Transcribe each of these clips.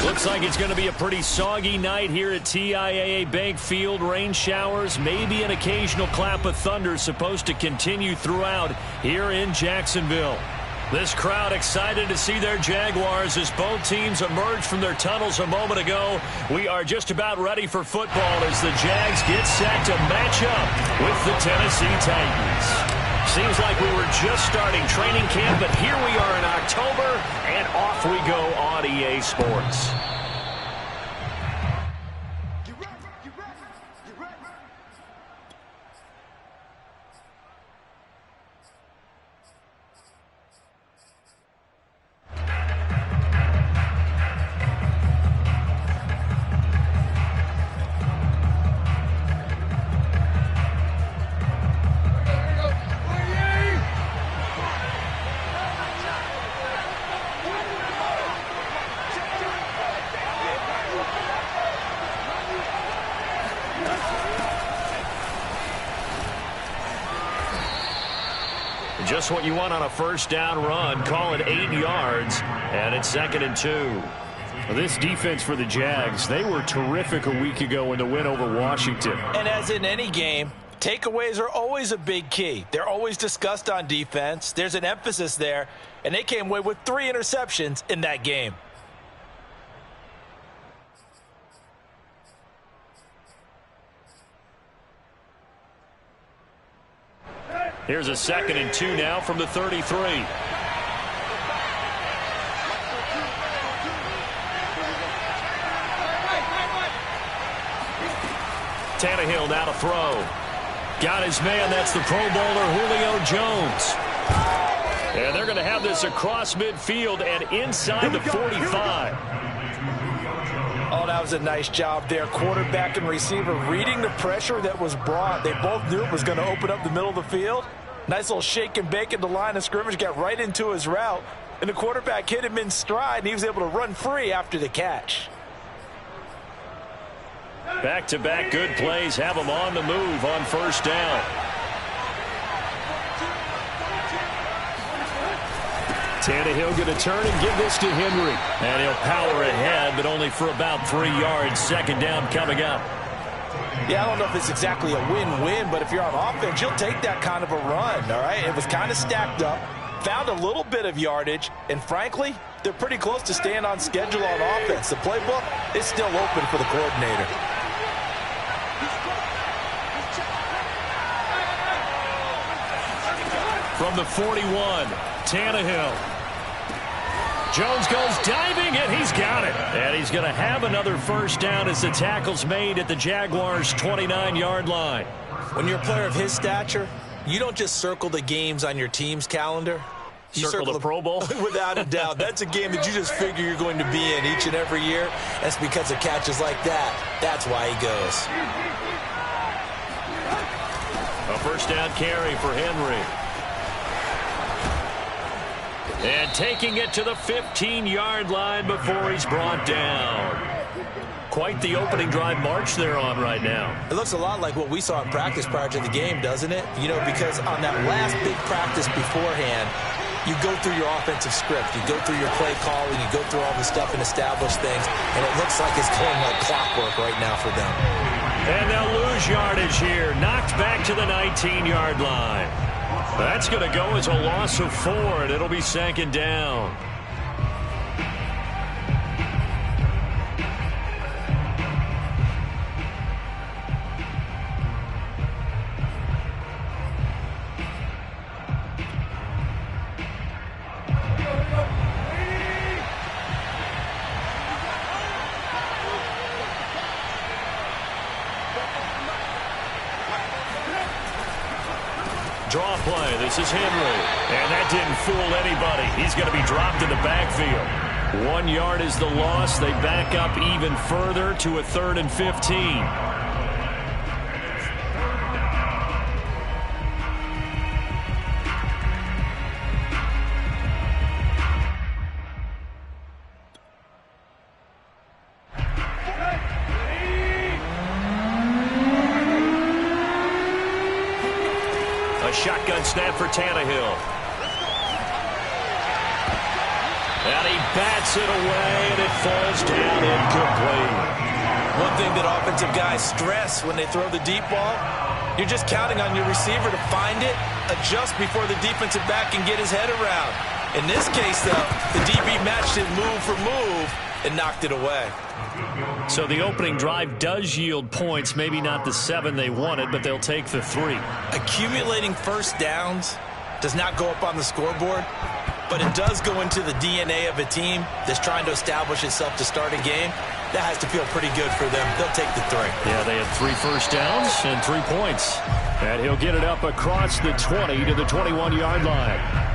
Looks like it's going to be a pretty soggy night here at TIAA Bank Field. Rain showers, maybe an occasional clap of thunder supposed to continue throughout here in Jacksonville. This crowd excited to see their Jaguars as both teams emerged from their tunnels a moment ago. We are just about ready for football as the Jags get set to match up with the Tennessee Titans. Seems like we were just starting training camp, but here we are in October, and off we go on EA Sports. Just what you want on a first down run. Call it 8 yards, and it's 2nd and 2. Well, this defense for the Jags, they were terrific a week ago in the win over Washington. And as in any game, takeaways are always a big key. They're always discussed on defense. There's an emphasis there, and they came away with 3 interceptions in that game. Here's a 2nd and 2 now from the 33. Tannehill now to throw. Got his man. That's the Pro Bowler Julio Jones. And they're going to have this across midfield and inside the 45. Oh, that was a nice job there. Quarterback and receiver reading the pressure that was brought. They both knew it was going to open up the middle of the field. Nice little shake and bake at the line of scrimmage. Got right into his route. And the quarterback hit him in stride, and he was able to run free after the catch. Back-to-back good plays have him on the move on first down. Tannehill going to turn and give this to Henry. And he'll power ahead, but only for about 3 yards. 2nd down coming up. Yeah, I don't know if it's exactly a win-win, but if you're on offense, you'll take that kind of a run, all right? It was kind of stacked up, found a little bit of yardage, and frankly, they're pretty close to staying on schedule on offense. The playbook is still open for the coordinator. From the 41, Tannehill. Jones goes diving, and he's got it. And he's going to have another first down as the tackle's made at the Jaguars' 29-yard line. When you're a player of his stature, you don't just circle the games on your team's calendar. You circle the Pro Bowl? Without a doubt. That's a game that you just figure you're going to be in each and every year. That's because of catches like that. That's why he goes. A first down carry for Henry. And taking it to the 15-yard line before he's brought down. Quite the opening drive march they're on right now. It looks a lot like what we saw in practice prior to the game, doesn't it? You know, because on that last big practice beforehand, you go through your offensive script. You go through your play calling. You go through all the stuff and establish things. And it looks like it's going like clockwork right now for them. And they'll lose yardage here. Knocked back to the 19-yard line. That's going to go as a loss of 4, and it'll be 2nd down. Draw play. This is Henry. And that didn't fool anybody. He's going to be dropped in the backfield. 1 yard is the loss. They back up even further to a 3rd and 15. Shotgun snap for Tannehill. And he bats it away, and it falls down incomplete. One thing that offensive guys stress when they throw the deep ball, you're just counting on your receiver to find it, adjust before the defensive back can get his head around. In this case, though, the DB matched it move for move and knocked it away. So the opening drive does yield points, maybe not the 7 they wanted, but they'll take the 3. Accumulating first downs does not go up on the scoreboard, but it does go into the DNA of a team that's trying to establish itself to start a game. That has to feel pretty good for them. They'll take the 3. Yeah, they had 3 first downs and 3 points. And he'll get it up across the 20 to the 21-yard line.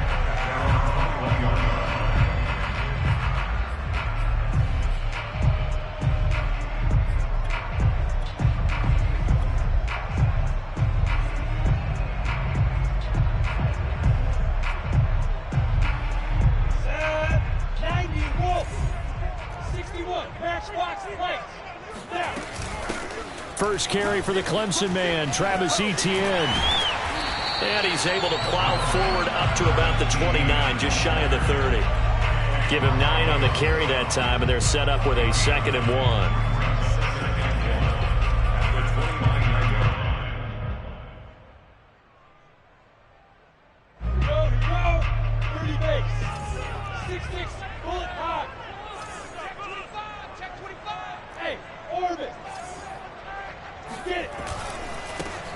First carry for the Clemson man, Travis Etienne. And he's able to plow forward up to about the 29, just shy of the 30. Give him 9 on the carry that time, and they're set up with a 2nd and 1.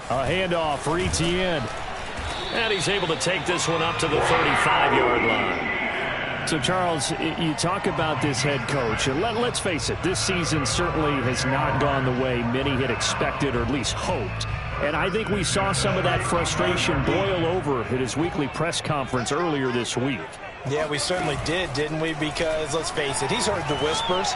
A handoff for Etienne. And he's able to take this one up to the 35-yard line. So, Charles, you talk about this head coach. And let's face it, this season certainly has not gone the way many had expected or at least hoped. And I think we saw some of that frustration boil over at his weekly press conference earlier this week. Yeah, we certainly did, didn't we? Because, let's face it, he's heard the whispers,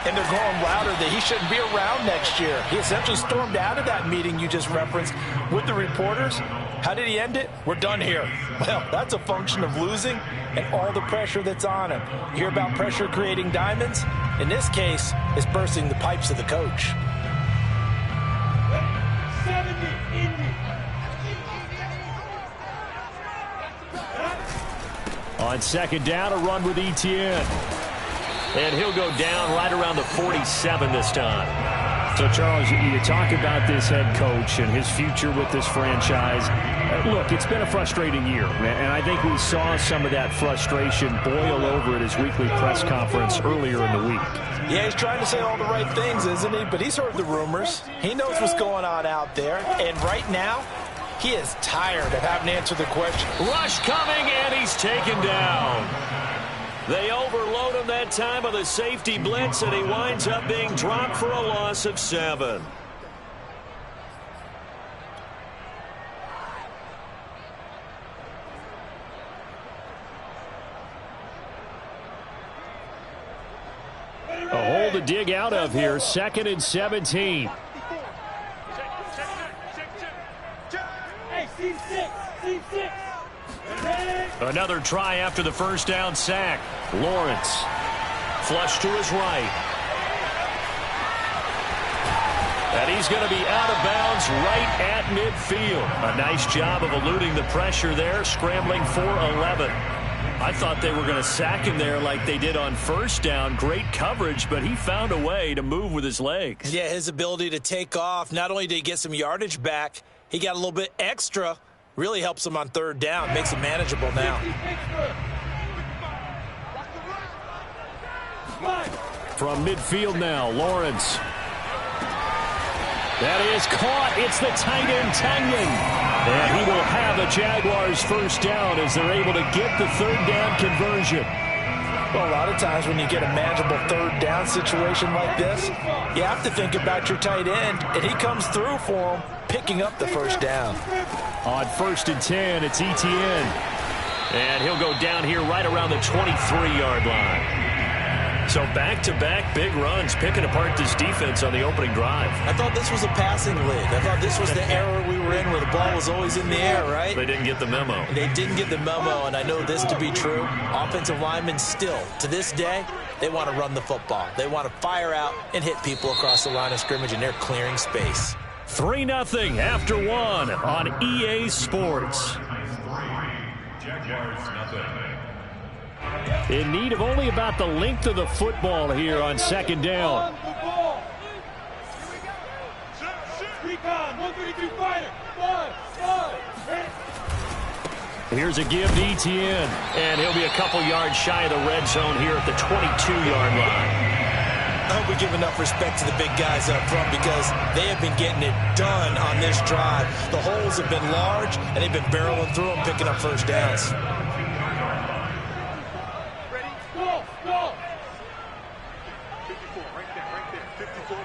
and they're growing louder that he shouldn't be around next year. He essentially stormed out of that meeting you just referenced with the reporters. How did he end it? We're done here. Well, that's a function of losing and all the pressure that's on him. You hear about pressure creating diamonds? In this case, it's bursting the pipes of the coach. 70, Indy. On 2nd down, a run with Etienne. And he'll go down right around the 47 this time. So, Charles, you talk about this head coach and his future with this franchise. Look, it's been a frustrating year, and I think we saw some of that frustration boil over at his weekly press conference earlier in the week. Yeah, he's trying to say all the right things, isn't he? But he's heard the rumors. He knows what's going on out there. And right now, he is tired of having to answer the question. Rush coming, and he's taken down. They overload him that time with a safety blitz, and he winds up being dropped for a loss of 7. A hole to dig out of here, 2nd and 17. Another try after the first down sack. Lawrence. Flush to his right. And he's going to be out of bounds right at midfield. A nice job of eluding the pressure there, scrambling for 11. I thought they were going to sack him there like they did on first down. Great coverage, but he found a way to move with his legs. Yeah, his ability to take off. Not only did he get some yardage back, he got a little bit extra. Really helps him on 3rd down. Makes it manageable now. From midfield now, Lawrence. That is caught. It's the tight end, Tanyan. And he will have a Jaguars first down as they're able to get the 3rd down conversion. Well, a lot of times when you get a manageable 3rd down situation like this, you have to think about your tight end, and he comes through for him, picking up the first down. On 1st and 10, it's Etienne. And he'll go down here right around the 23-yard line. So back-to-back big runs, picking apart this defense on the opening drive. I thought this was a passing league. I thought this was the era we were in where the ball was always in the air, right? They didn't get the memo. They didn't get the memo, and I know this to be true. Offensive linemen still, to this day, they want to run the football. They want to fire out and hit people across the line of scrimmage, and they're clearing space. 3-0 after 1 on EA Sports. Jaguars nothing. In need of only about the length of the football here on second down. Here's a give to ETN, and he'll be a couple yards shy of the red zone here at the 22-yard line. I hope we give enough respect to the big guys up front because they have been getting it done on this drive. The holes have been large, and they've been barreling through them, picking up first downs. Ready? Go! Go! 54, right there. 54,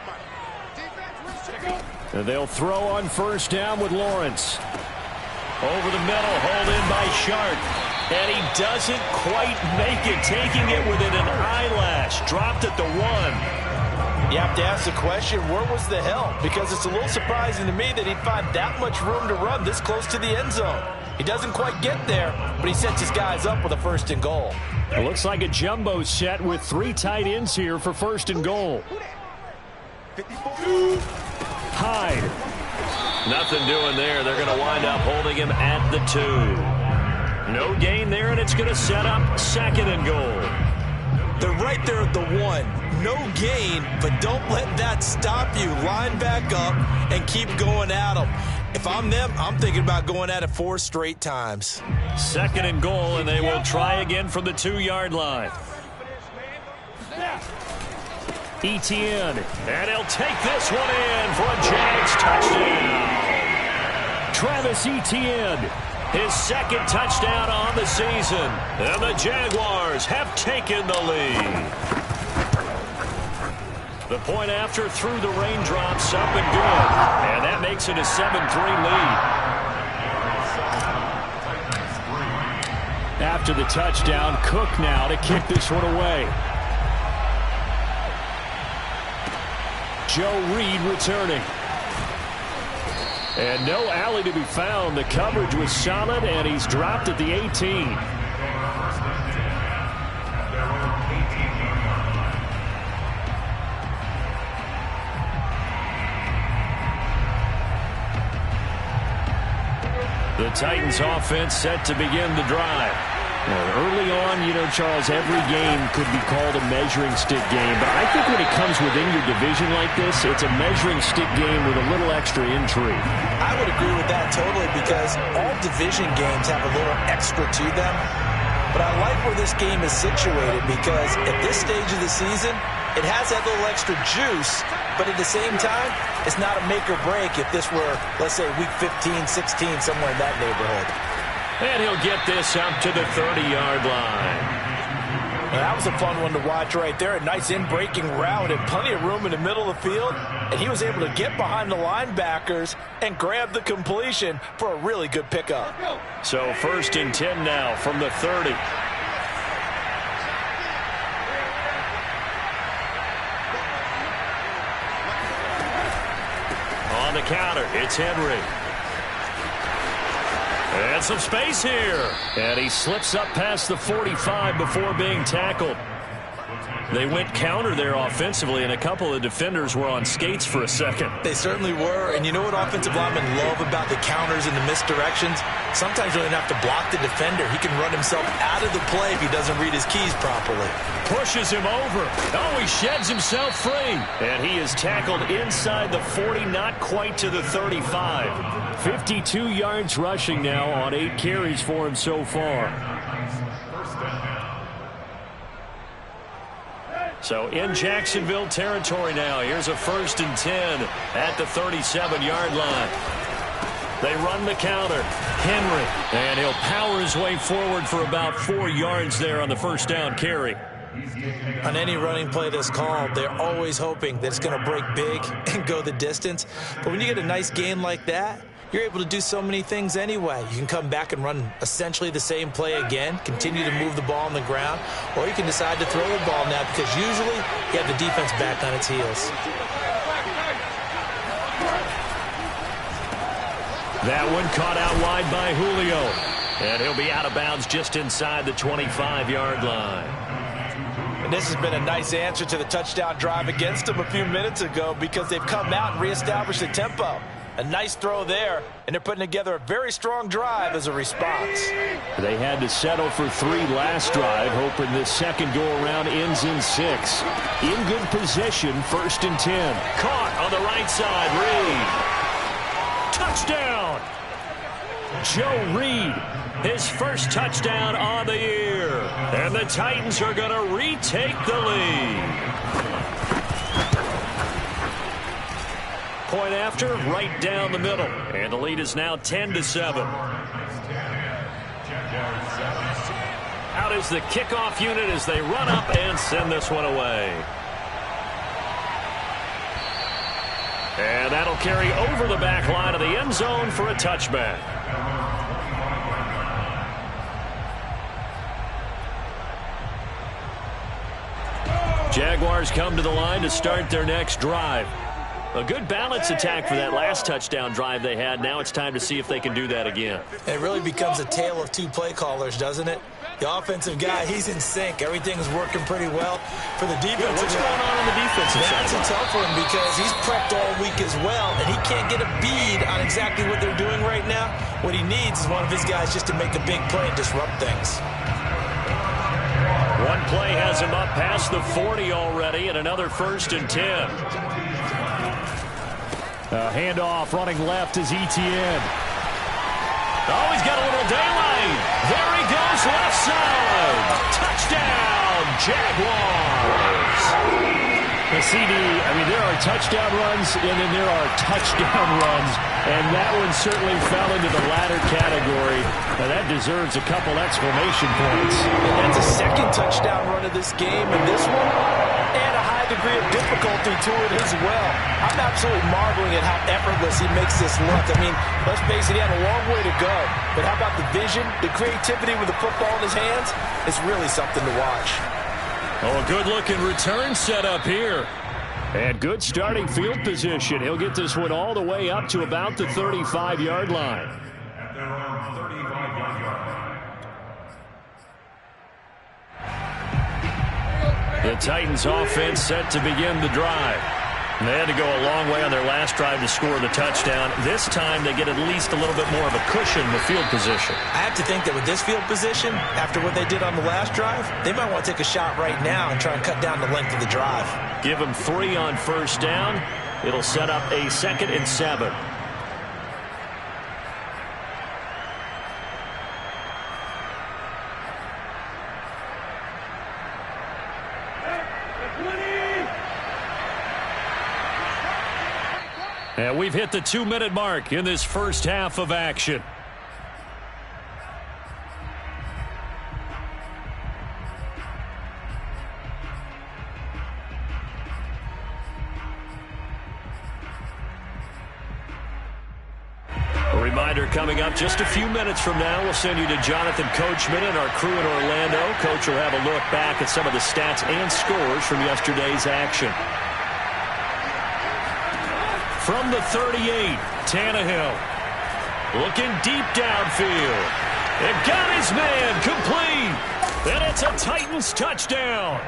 Defense, and they'll throw on first down with Lawrence. Over the middle, hauled in by Sharp. And he doesn't quite make it, taking it within an eyelash. Dropped at the 1. You have to ask the question, where was the help? Because it's a little surprising to me that he'd find that much room to run this close to the end zone. He doesn't quite get there, but he sets his guys up with a first and goal. It looks like a jumbo set with 3 tight ends here for first and goal. Hyde. Nothing doing there. They're going to wind up holding him at the 2. No gain there, and it's going to set up second and goal. They're right there at the 1. No gain, but don't let that stop you. Line back up and keep going at them. If I'm them, I'm thinking about going at it 4 straight times. Second and goal, and they will try again from the 2-yard line. ETN, and he'll take this one in for a Jags touchdown. Travis Etienne, his second touchdown on the season, and the Jaguars have taken the lead. The point after through the raindrops, up and good, and that makes it a 7-3 lead. After the touchdown, Cook now to kick this one away. Joe Reed returning. And no alley to be found. The coverage was solid, and he's dropped at the 18. The Titans offense set to begin the drive. Early on, you know, Charles, every game could be called a measuring stick game. But I think when it comes within your division like this, it's a measuring stick game with a little extra intrigue. I would agree with that totally because all division games have a little extra to them. But I like where this game is situated because at this stage of the season, it has that little extra juice. But at the same time, it's not a make or break if this were, let's say, week 15, 16, somewhere in that neighborhood. And he'll get this up to the 30-yard line. Well, that was a fun one to watch right there. A nice in-breaking route and plenty of room in the middle of the field. And he was able to get behind the linebackers and grab the completion for a really good pickup. So first and 10 now from the 30. On the counter, it's Henry. And some space here. And he slips up past the 45 before being tackled. They went counter there offensively, and a couple of defenders were on skates for a second. They certainly were. And you know what offensive linemen love about the counters and the misdirections? Sometimes you don't have to block the defender. He can run himself out of the play if he doesn't read his keys properly. Pushes him over. Oh, he sheds himself free. And he is tackled inside the 40, not quite to the 35. 52 yards rushing now on 8 carries for him so far. So in Jacksonville territory now. Here's a first and 10 at the 37-yard line. They run the counter. Henry. And he'll power his way forward for about 4 yards there on the first down carry. On any running play that's called, they're always hoping that it's going to break big and go the distance. But when you get a nice gain like that, you're able to do so many things anyway. You can come back and run essentially the same play again, continue to move the ball on the ground, or you can decide to throw the ball now because usually you have the defense back on its heels. That one caught out wide by Julio. And he'll be out of bounds just inside the 25-yard line. And this has been a nice answer to the touchdown drive against them a few minutes ago because they've come out and reestablished the tempo. A nice throw there, and they're putting together a very strong drive as a response. They had to settle for 3 last drive, hoping this second go-around ends in 6. In good position, 1st and 10. Caught on the right side, Reed. Touchdown! Joe Reed, his first touchdown on the year. And the Titans are going to retake the lead. Point after, right down the middle. And the lead is now 10-7. Out is the kickoff unit as they run up and send this one away. And that'll carry over the back line of the end zone for a touchback. Jaguars come to the line to start their next drive. A good balance attack for that last touchdown drive they had. Now it's time to see if they can do that again. It really becomes a tale of 2 play callers, doesn't it? The offensive guy, he's in sync. Everything's working pretty well. For the defensive what's going on the defensive side? That's a tough one because he's prepped all week as well, and he can't get a bead on exactly what they're doing right now. What he needs is one of his guys just to make a big play and disrupt things. One play has him up past the 40 already, and another 1st and 10. Handoff running left is Etienne. Oh, he's got a little daylight. There he goes left side. Touchdown, Jaguars. The CD, I mean, there are touchdown runs, and then there are touchdown runs, and that one certainly fell into the latter category. Now, that deserves a couple exclamation points. And that's a second touchdown run of this game, and this one, and a high degree of difficulty to it as well. I'm absolutely marveling at how effortless he makes this look. I mean, let's face it, he had a long way to go. But how about the vision, the creativity with the football in his hands? It's really something to watch. Oh, a good-looking return set up here. And good starting field position. He'll get this one all the way up to about the 35-yard line. At their own 35-yard line. The Titans offense set to begin the drive. And they had to go a long way on their last drive to score the touchdown. This time they get at least a little bit more of a cushion in the field position. I have to think that with this field position, after what they did on the last drive, they might want to take a shot right now and try and cut down the length of the drive. Give them 3 on 1st down. It'll set up a 2nd and 7. And we've hit the 2-minute mark in this first half of action. A reminder coming up just a few minutes from now, we'll send you to Jonathan Coachman and our crew in Orlando. Coach will have a look back at some of the stats and scores from yesterday's action. From the 38, Tannehill looking deep downfield. And got his man complete. And it's a Titans touchdown.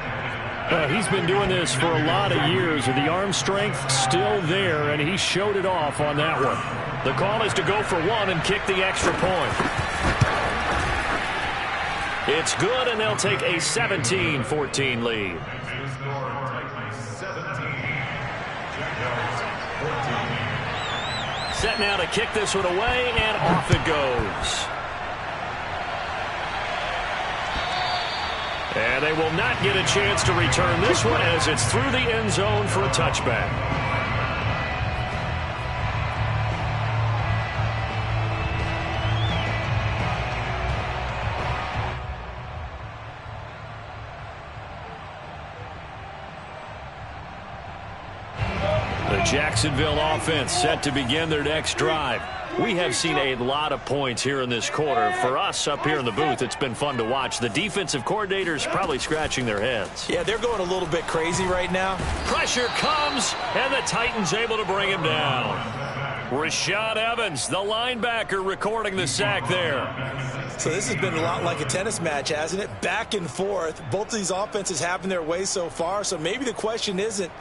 He's been doing this for a lot of years, and the arm strength still there, and he showed it off on that one. The call is to go for 1 and kick the extra point. It's good, and they'll take a 17-14 lead. Set now to kick this one away, and off it goes. And they will not get a chance to return this one as it's through the end zone for a touchback. The Jacksonville offense set to begin their next drive. We have seen a lot of points here in this quarter. For us up here in the booth, it's been fun to watch. The defensive coordinators probably scratching their heads. Yeah, they're going a little bit crazy right now. Pressure comes, and the Titans able to bring him down. Rashad Evans, the linebacker, recording the sack there. So this has been a lot like a tennis match, hasn't it? Back and forth. Both of these offenses having their way so far. So maybe the question isn't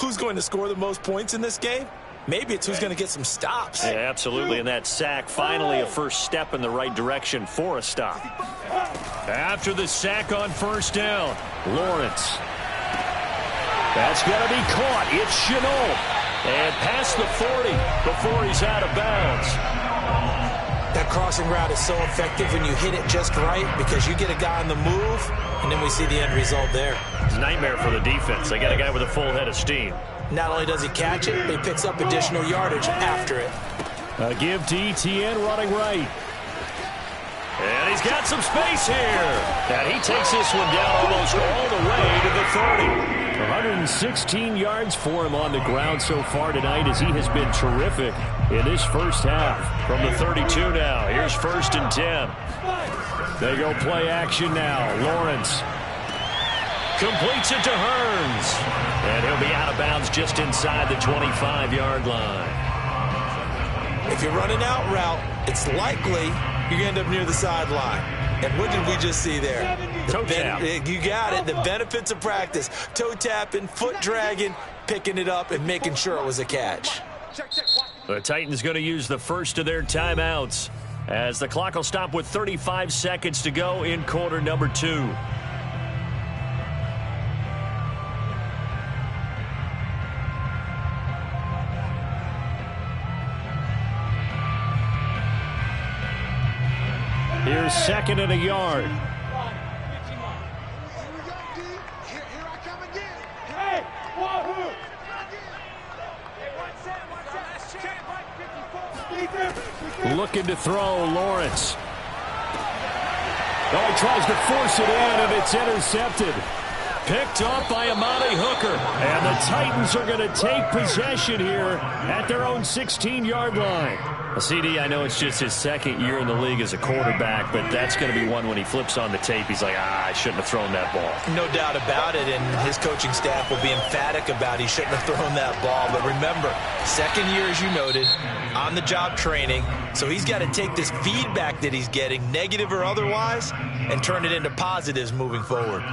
who's going to score the most points in this game. Maybe it's who's going to get some stops. Yeah, absolutely, and that sack finally a first step in the right direction for a stop. After the sack on first down, Lawrence. That's going to be caught. It's Chenault. And past the 40 before he's out of bounds. That crossing route is so effective when you hit it just right because you get a guy on the move, and then we see the end result there. It's a nightmare for the defense. They got a guy with a full head of steam. Not only does he catch it, but he picks up additional yardage after it. A give to ETN running right. And he's got some space here. And he takes this one down almost all the way to the 30. 116 yards for him on the ground so far tonight as he has been terrific in this first half. From the 32 now, here's 1st and 10. They go play action now. Lawrence completes it to Hearns. And he'll be out of bounds just inside the 25-yard line. If you're running out route, it's likely you're going to end up near the sideline. And what did we just see there? Toe tap. You got it. The benefits of practice. Toe tapping, foot dragging, picking it up, and making sure it was a catch. The Titans going to use the first of their timeouts as the clock will stop with 35 seconds to go in quarter number 2. Here's 2nd and a yard. Looking to throw, Lawrence. Oh, he tries to force it in, and it's intercepted. Picked off by Amani Hooker. And the Titans are going to take possession here at their own 16-yard line. CD, I know it's just his 2nd year in the league as a quarterback, but that's going to be one when he flips on the tape. He's like, I shouldn't have thrown that ball. No doubt about it, and his coaching staff will be emphatic about he shouldn't have thrown that ball. But remember, 2nd year, as you noted, on-the-job training, so he's got to take this feedback that he's getting, negative or otherwise, and turn it into positives moving forward.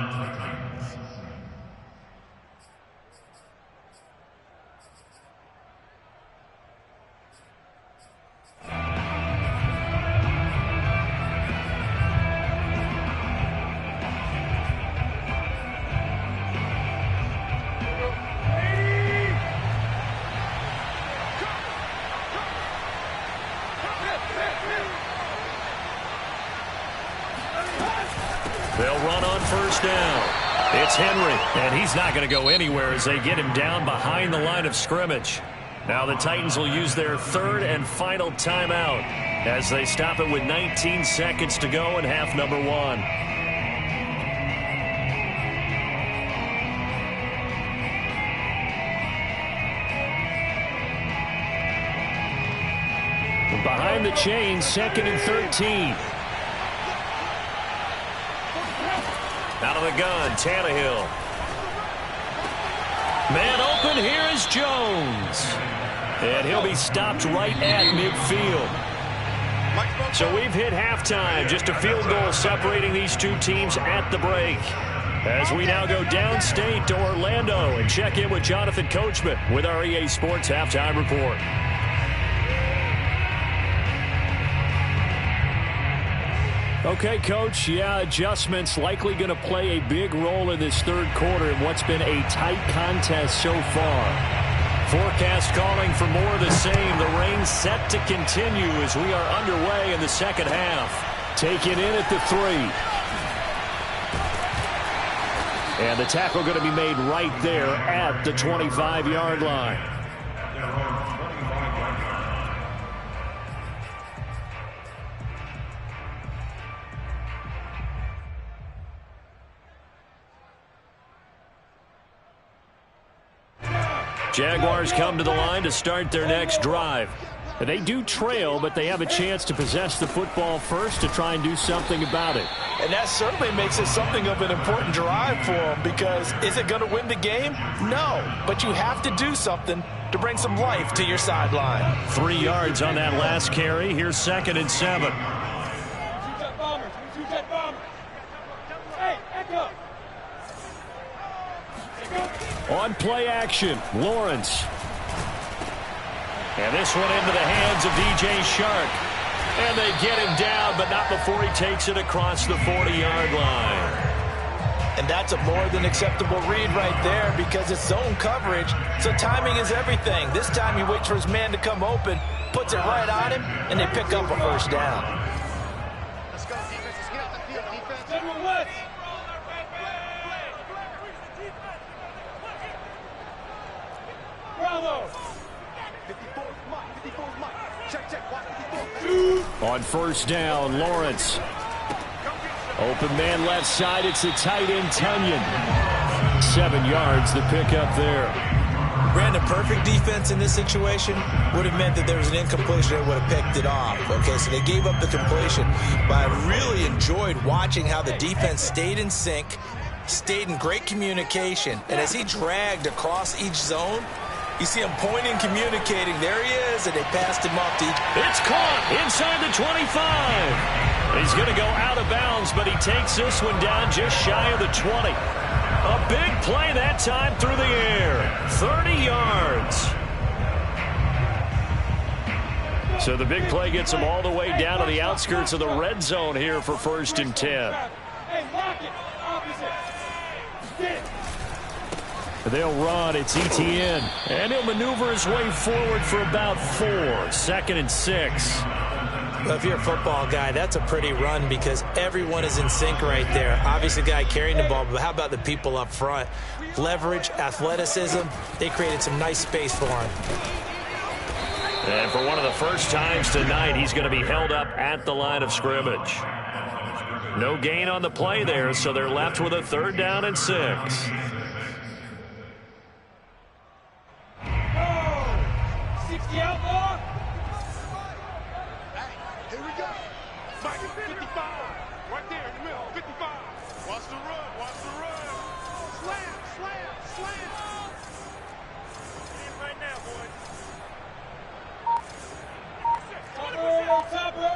They'll run on first down. It's Henry, and he's not going to go anywhere as they get him down behind the line of scrimmage. Now the Titans will use their 3rd and final timeout as they stop it with 19 seconds to go in half number 1. Behind the chains, 2nd and 13. Out of the gun, Tannehill. Man open, here is Jones. And he'll be stopped right at midfield. So we've hit halftime. Just a field goal separating these two teams at the break. As we now go downstate to Orlando and check in with Jonathan Coachman with our EA Sports Halftime Report. Okay, Coach, yeah, adjustments likely going to play a big role in this 3rd quarter in what's been a tight contest so far. Forecast calling for more of the same. The rain set to continue as we are underway in the 2nd half. Taken in at the 3. And the tackle going to be made right there at the 25-yard line. Jaguars come to the line to start their next drive. They do trail, but they have a chance to possess the football first to try and do something about it. And that certainly makes it something of an important drive for them because is it going to win the game? No, but you have to do something to bring some life to your sideline. 3 yards on that last carry. Here's 2nd and 7. On play action, Lawrence. And this one into the hands of DJ Shark. And they get him down, but not before he takes it across the 40-yard line. And that's a more than acceptable read right there because it's zone coverage, so timing is everything. This time he waits for his man to come open, puts it right on him, and they pick up a first down. Let's go, defense. Let's get out the field, defense. Everyone west. Bravo. 54's Mike. 54's Mike. Check. Watch 54. On first down, Lawrence. Open man left side. It's the tight end, Tunyon. 7 yards, the pickup there. Brandon, perfect defense in this situation would have meant that there was an incompletion that would have picked it off. Okay, so they gave up the completion. But I really enjoyed watching how the defense stayed in sync, stayed in great communication. And as he dragged across each zone, you see him pointing, communicating. There he is, and they passed him off to each. It's caught inside the 25. He's going to go out of bounds, but he takes this one down just shy of the 20. A big play that time through the air. 30 yards. So the big play gets him all the way down to the outskirts of the red zone here for 1st and 10. Hey, lock it. Opposite. They'll run. It's Etienne. And he'll maneuver his way forward for about 4. 2nd and 6. Well, if you're a football guy, that's a pretty run because everyone is in sync right there. Obviously, the guy carrying the ball, but how about the people up front? Leverage, athleticism, they created some nice space for him. And for one of the first times tonight, he's going to be held up at the line of scrimmage. No gain on the play there, so they're left with a 3rd down and 6. 60 outlaw. Hey, here we go. Mike, 55. Right there in the middle. 55. Watch the run. Watch the run. Slam. In right now, boys. Topper.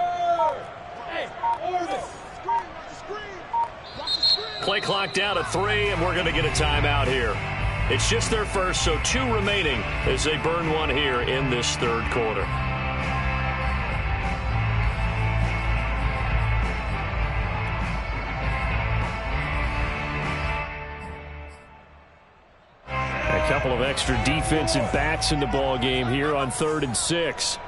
Hey, Orvis. Watch the screen. Play clock down to 3, and we're going to get a timeout here. It's just their first, so 2 remaining as they burn one here in this 3rd quarter. A couple of extra defensive backs in the ball game here on 3rd and 6.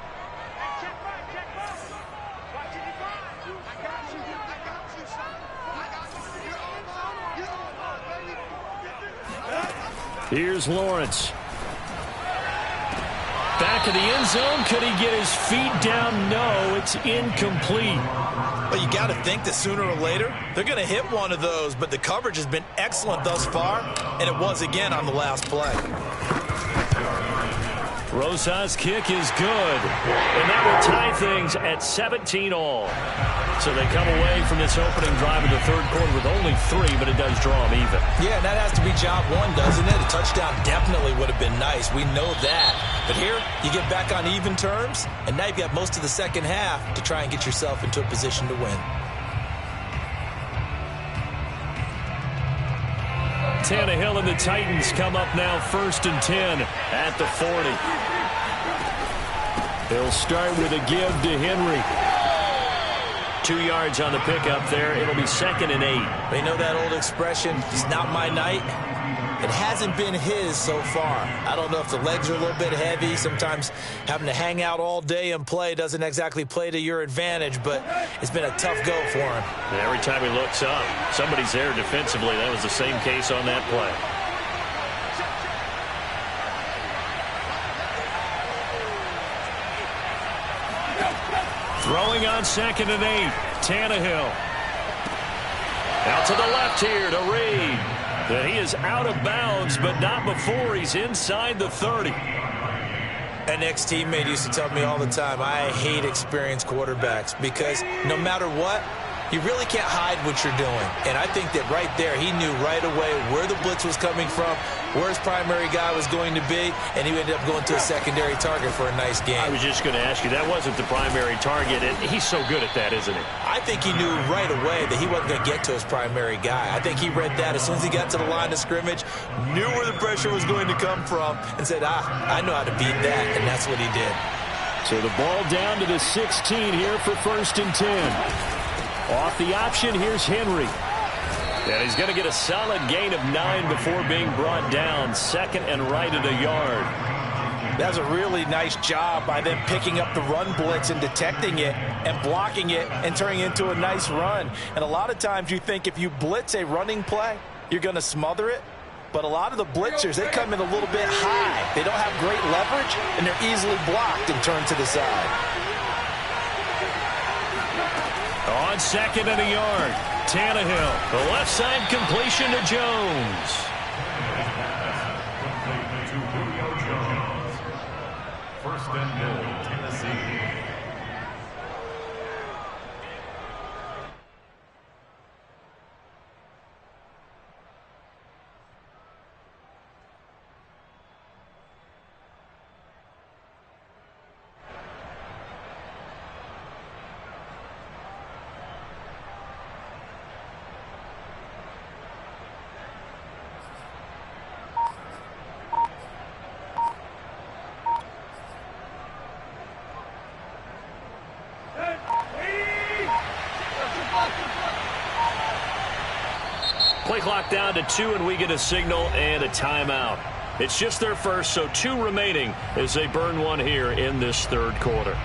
Here's Lawrence. Back of the end zone. Could he get his feet down? No, it's incomplete. Well, you got to think that sooner or later they're going to hit one of those, but the coverage has been excellent thus far, and it was again on the last play. Rosa's kick is good, and that will tie things at 17 all. So they come away from this opening drive in the 3rd quarter with only 3, but it does draw them even. Yeah, and that has to be job 1, doesn't it? A touchdown definitely would have been nice. We know that. But here, you get back on even terms, and now you've got most of the second half to try and get yourself into a position to win. Tannehill and the Titans come up now 1st and 10 at the 40. They'll start with a give to Henry. 2 yards on the pickup there. It'll be 2nd and 8. They know that old expression, it's not my night. It hasn't been his so far. I don't know if the legs are a little bit heavy. Sometimes having to hang out all day and play doesn't exactly play to your advantage, but it's been a tough go for him. And every time he looks up, somebody's there defensively. That was the same case on that play. Throwing on 2nd and 8. Tannehill. Out to the left here to Reed. That he is out of bounds, but not before he's inside the 30. An ex-teammate used to tell me all the time, I hate experienced quarterbacks because no matter what, you really can't hide what you're doing. And I think that right there, he knew right away where the blitz was coming from, where his primary guy was going to be, and he ended up going to a secondary target for a nice game. I was just going to ask you, that wasn't the primary target, and he's so good at that, isn't he? I think he knew right away that he wasn't going to get to his primary guy. I think he read that as soon as he got to the line of scrimmage, knew where the pressure was going to come from, and said, I know how to beat that, and that's what he did. So the ball down to the 16 here for 1st and 10. Off the option, here's Henry. And he's going to get a solid gain of 9 before being brought down. 2nd and right at a yard. That was a really nice job by them picking up the run blitz and detecting it and blocking it and turning it into a nice run. And a lot of times you think if you blitz a running play, you're going to smother it. But a lot of the blitzers, they come in a little bit high. They don't have great leverage, and they're easily blocked and turned to the side. On 2nd and a yard, Tannehill. The left side completion to Jones. First and goal, Tennessee. Play clock down to 2, and we get a signal and a timeout. It's just their first, so 2 remaining as they burn one here in this 3rd quarter.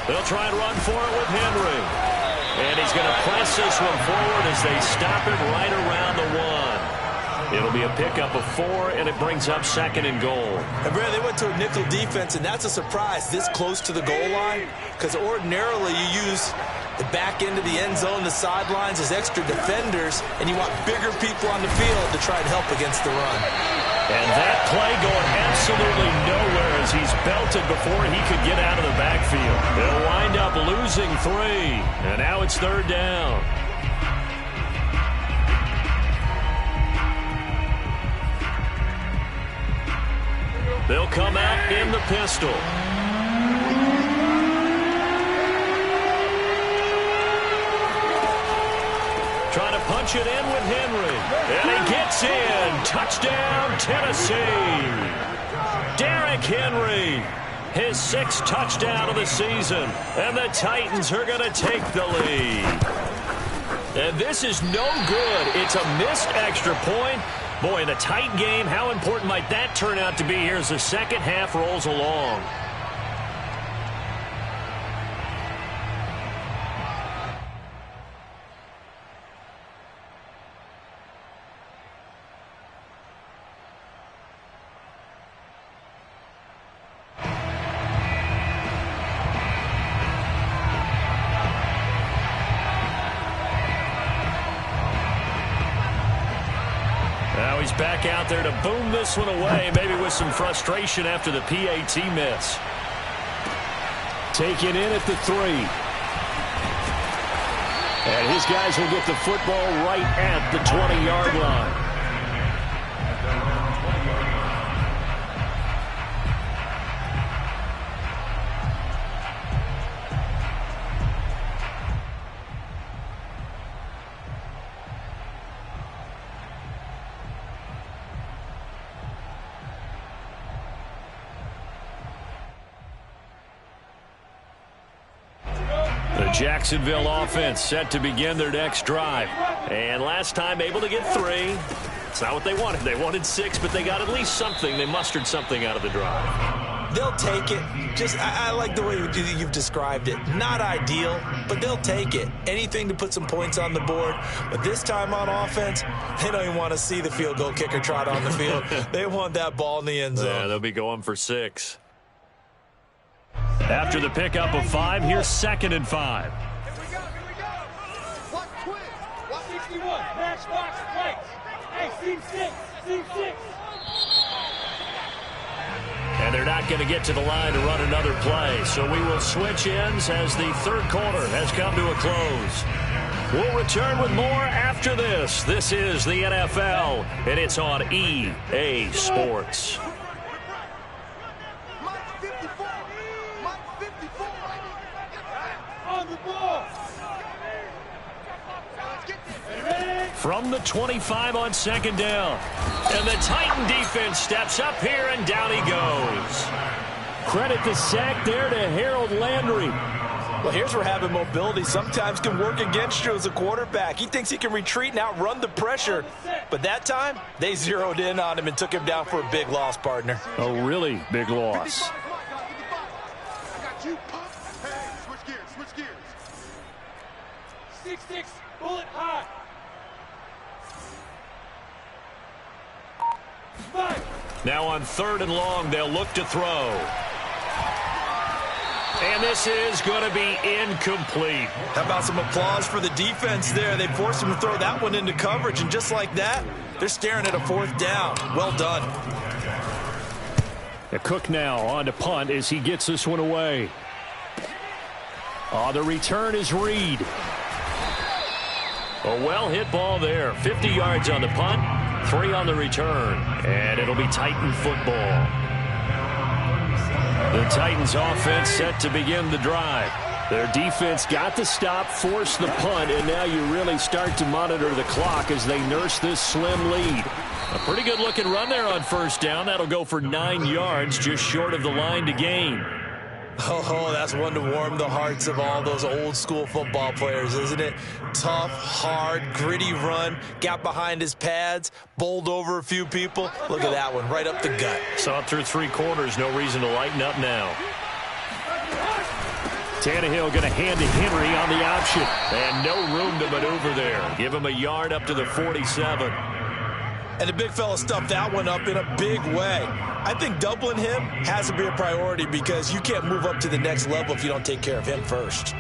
They'll try and run for it with Henry. And he's going to press this one forward as they stop it right around the 1. It'll be a pickup of 4, and it brings up 2nd and goal. And Brad, they went to a nickel defense, and that's a surprise this close to the goal line, because ordinarily you use the back end of the end zone, the sidelines as extra defenders, and you want bigger people on the field to try and help against the run. And that play going absolutely nowhere as he's belted before he could get out of the backfield. They'll wind up losing 3, and now it's 3rd down. They'll come out in the pistol. Trying to punch it in with Henry. And he gets in. Touchdown, Tennessee. Derrick Henry, his 6th touchdown of the season. And the Titans are going to take the lead. And this is no good. It's a missed extra point. Boy, in a tight game, how important might that turn out to be here as the 2nd half rolls along? Now he's back out there to boom this one away, maybe with some frustration after the PAT miss. Taken in at the 3. And his guys will get the football right at the 20-yard line. The Jacksonville offense set to begin their next drive. And last time able to get 3. It's not what they wanted. They wanted 6, but they got at least something. They mustered something out of the drive. they'll take it. I like the way you've described it. Not ideal, but they'll take it. Anything to put some points on the board. But this time on offense, they don't even want to see the field goal kicker trot on the field. They want that ball in the end zone. Yeah, they'll be going for 6. After the pickup of 5, here's 2nd and 5. Here we go. Watch twins. Watch 61. Matchbox plates. Hey, seam 6. Seam 6. And they're not going to get to the line to run another play. So we will switch ends as the third quarter has come to a close. We'll return with more after this. This is the NFL, and it's on EA Sports. From the 25 on 2nd down. And the Titan defense steps up here, and down he goes. Credit the sack there to Harold Landry. Well, here's where having mobility sometimes can work against you as a quarterback. He thinks he can retreat and outrun the pressure. But that time, they zeroed in on him and took him down for a big loss, partner. A really big loss. Switch gears. 6-6, bullet high. Now on 3rd and long, they'll look to throw. And this is going to be incomplete. How about some applause for the defense there? They forced him to throw that one into coverage, and just like that, they're staring at a 4th down. Well done. The Cook now on to punt as he gets this one away. The return is Reed. A well-hit ball there. 50 yards on the punt, 3 on the return, and it'll be Titan football. The Titans offense set to begin the drive. Their defense got the stop, forced the punt, and now you really start to monitor the clock as they nurse this slim lead. A pretty good-looking run there on 1st down. That'll go for 9 yards, just short of the line to gain. Oh, that's one to warm the hearts of all those old-school football players, isn't it? Tough, hard, gritty run, got behind his pads, bowled over a few people. Look at that one, right up the gut. Saw it through 3 quarters, no reason to lighten up now. Tannehill going to hand to Henry on the option, and no room to maneuver there. Give him a yard up to the 47. And the big fella stuffed that one up in a big way. I think doubling him has to be a priority because you can't move up to the next level if you don't take care of him first.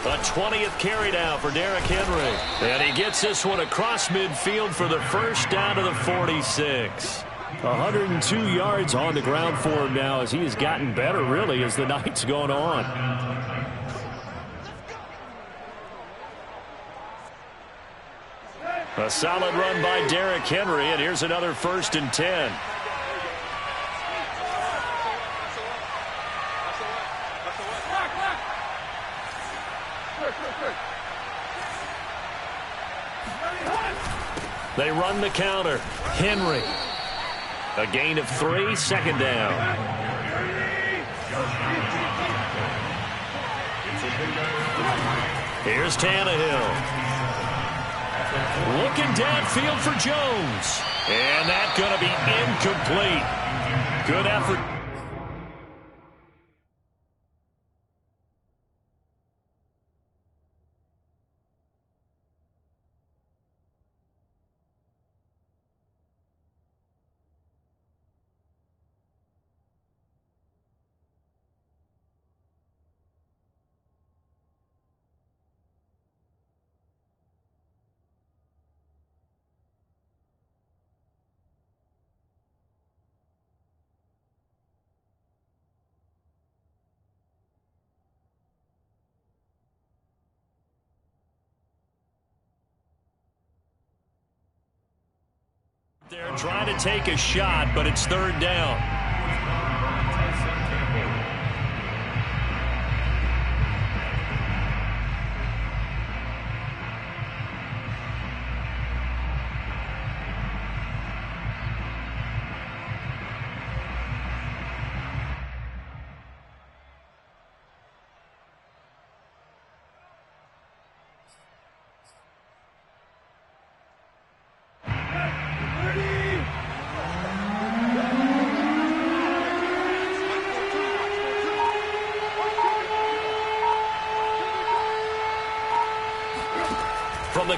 A 20th carry down for Derrick Henry. And he gets this one across midfield for the first down to the 46. 102 yards on the ground for him now as he has gotten better, really, as the night's gone on. A solid run by Derrick Henry, and here's another 1st and 10. They run the counter. Henry. A gain of 3, 2nd down. Here's Tannehill. Looking downfield for Jones. And that's going to be incomplete. Good effort. They're trying to take a shot, but it's 3rd down.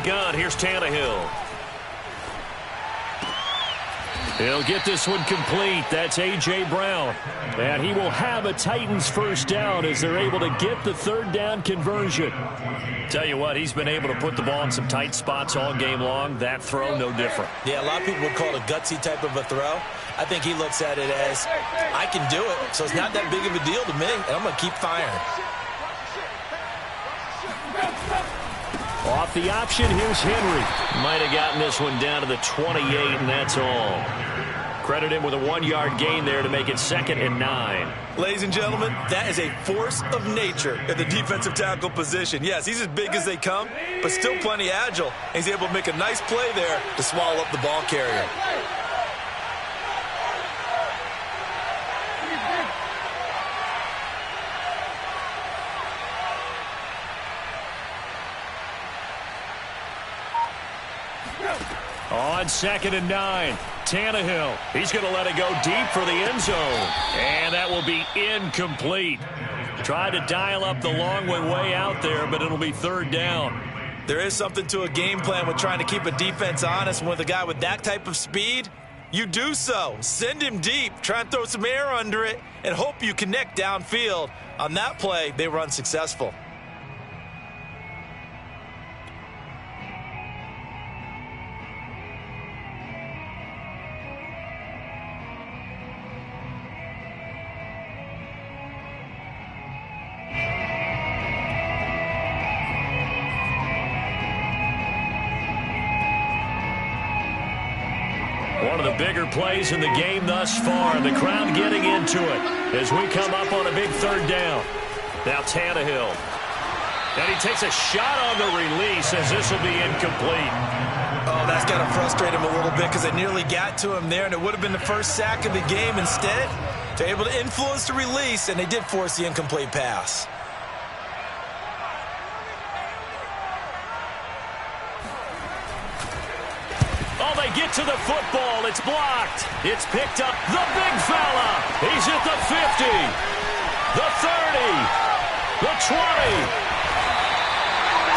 gun. Here's Tannehill. He'll get this one complete. That's A.J. Brown. And he will have a Titans first down as they're able to get the third down conversion. Tell you what, he's been able to put the ball in some tight spots all game long. That throw, no different. Yeah, a lot of people would call it a gutsy type of a throw. I think he looks at it as, I can do it, so it's not that big of a deal to me, and I'm going to keep firing. Off the option, here's Henry. Might have gotten this one down to the 28, and that's all. Credit him with a 1-yard gain there to make it 2nd and 9. Ladies and gentlemen, that is a force of nature at the defensive tackle position. Yes, he's as big as they come, but still plenty agile. He's able to make a nice play there to swallow up the ball carrier. On 2nd and 9, Tannehill. He's going to let it go deep for the end zone. And that will be incomplete. Tried to dial up the long way out there, but it'll be 3rd down. There is something to a game plan with trying to keep a defense honest. With a guy with that type of speed, you do so. Send him deep. Try and throw some air under it and hope you connect downfield. On that play, they were unsuccessful. One of the bigger plays in the game thus far. The crowd getting into it as we come up on a big 3rd down. Now Tannehill. And he takes a shot on the release as this will be incomplete. Oh, that's got to frustrate him a little bit because they nearly got to him there, and it would have been the first sack of the game. Instead, they're able to influence the release, and they did force the incomplete pass. Oh, they get to the football. It's blocked. It's picked up. The big fella. He's at the 50, the 30, the 20.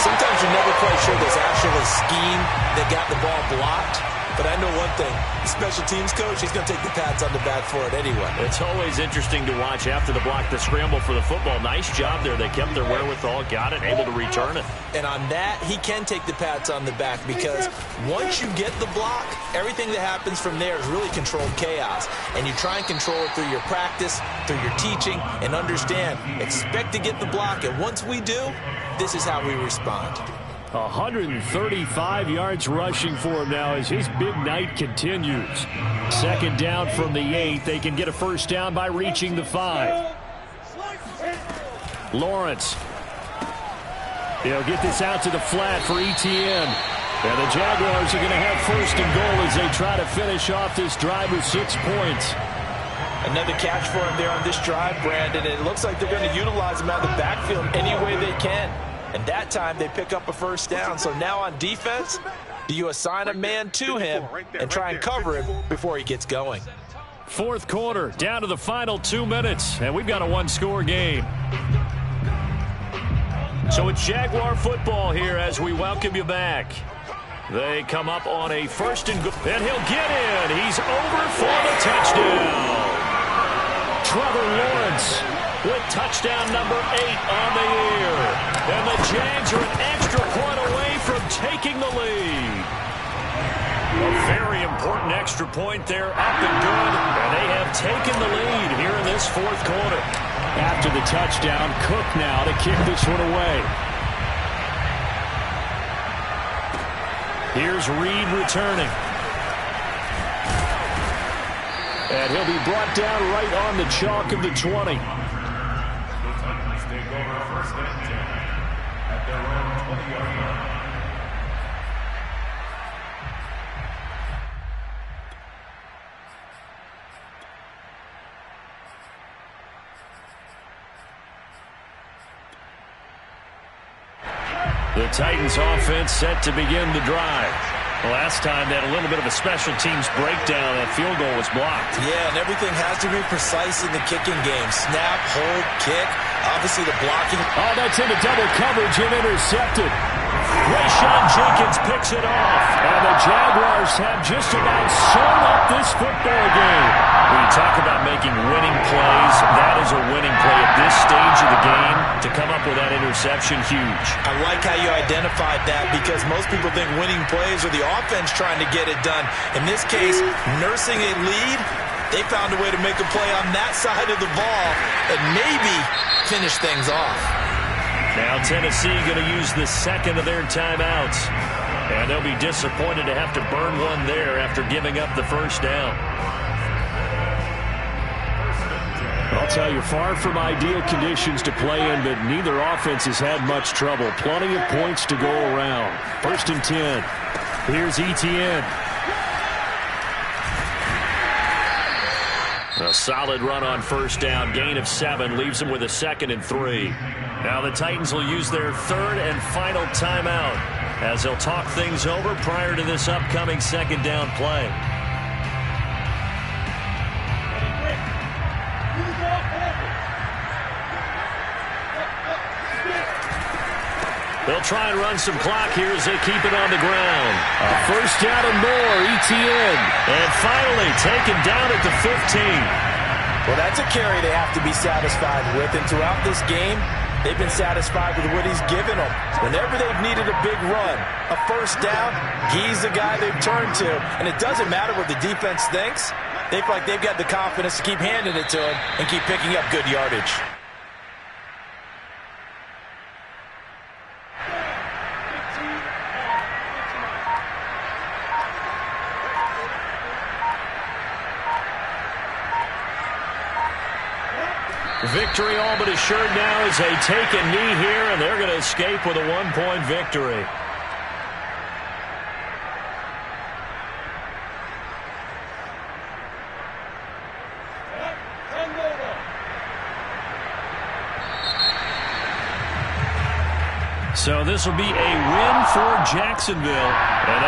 Sometimes you're never quite sure there's actually a scheme that got the ball blocked. But I know one thing. The special teams coach, he's going to take the pats on the back for it anyway. It's always interesting to watch after the block, the scramble for the football. Nice job there. They kept their wherewithal, got it, able to return it. And on that, he can take the pats on the back because once you get the block, everything that happens from there is really controlled chaos. And you try and control it through your practice, through your teaching, and understand, expect to get the block. And once we do, this is how we respond. 135 yards rushing for him now as his big night continues. 2nd down from the 8. They can get a first down by reaching the 5. Lawrence. He'll get this out to the flat for Etienne. And the Jaguars are going to have 1st and goal as they try to finish off this drive with 6 points. Another catch for him there on this drive, Brandon. It looks like they're going to utilize him out of the backfield any way they can. And that time they pick up a first down. So now on defense, do you assign a man to him and try and cover him before he gets going? 4th quarter, down to the final 2 minutes, and we've got a 1-score game. So it's Jaguar football here as we welcome you back. They come up on a 1st and goal, and he'll get in. He's over for the touchdown. Trevor Lawrence with touchdown number 8 on the year. And the Jags are an extra point away from taking the lead. A very important extra point there, up and good. And they have taken the lead here in this 4th quarter. After the touchdown, Cook now to kick this one away. Here's Reed returning. And he'll be brought down right on the chalk of the 20. The Titans offense set to begin the drive. Last time they had a little bit of a special teams breakdown. That field goal was blocked. Yeah, and everything has to be precise in the kicking game. Snap, hold, kick. Obviously the blocking. Oh, that's into double coverage and intercepted. Way Deshaun Jenkins picks it off. And the Jaguars have just about sewn up this football game. When you talk about making winning plays, that is a winning play at this stage of the game. To come up with that interception, huge. I like how you identified that, because most people think winning plays are the offense trying to get it done. In this case, nursing a lead, they found a way to make a play on that side of the ball and maybe finish things off. Now Tennessee going to use the second of their timeouts. And they'll be disappointed to have to burn one there after giving up the first down. I'll tell you, far from ideal conditions to play in, but neither offense has had much trouble. Plenty of points to go around. 1st and 10. Here's Etienne. A solid run on first down. Gain of 7 leaves them with a 2nd and 3. Now the Titans will use their 3rd and final timeout as they'll talk things over prior to this upcoming 2nd down play. They'll try and run some clock here as they keep it on the ground. A first down and more, Etienne. And finally taken down at the 15. Well, that's a carry they have to be satisfied with. And throughout this game, they've been satisfied with what he's given them. Whenever they've needed a big run, a first down, he's the guy they've turned to. And it doesn't matter what the defense thinks. They feel like they've got the confidence to keep handing it to him and keep picking up good yardage. Victory all but assured now as they take a knee here, and they're going to escape with a 1-point victory. So this will be a win for Jacksonville. And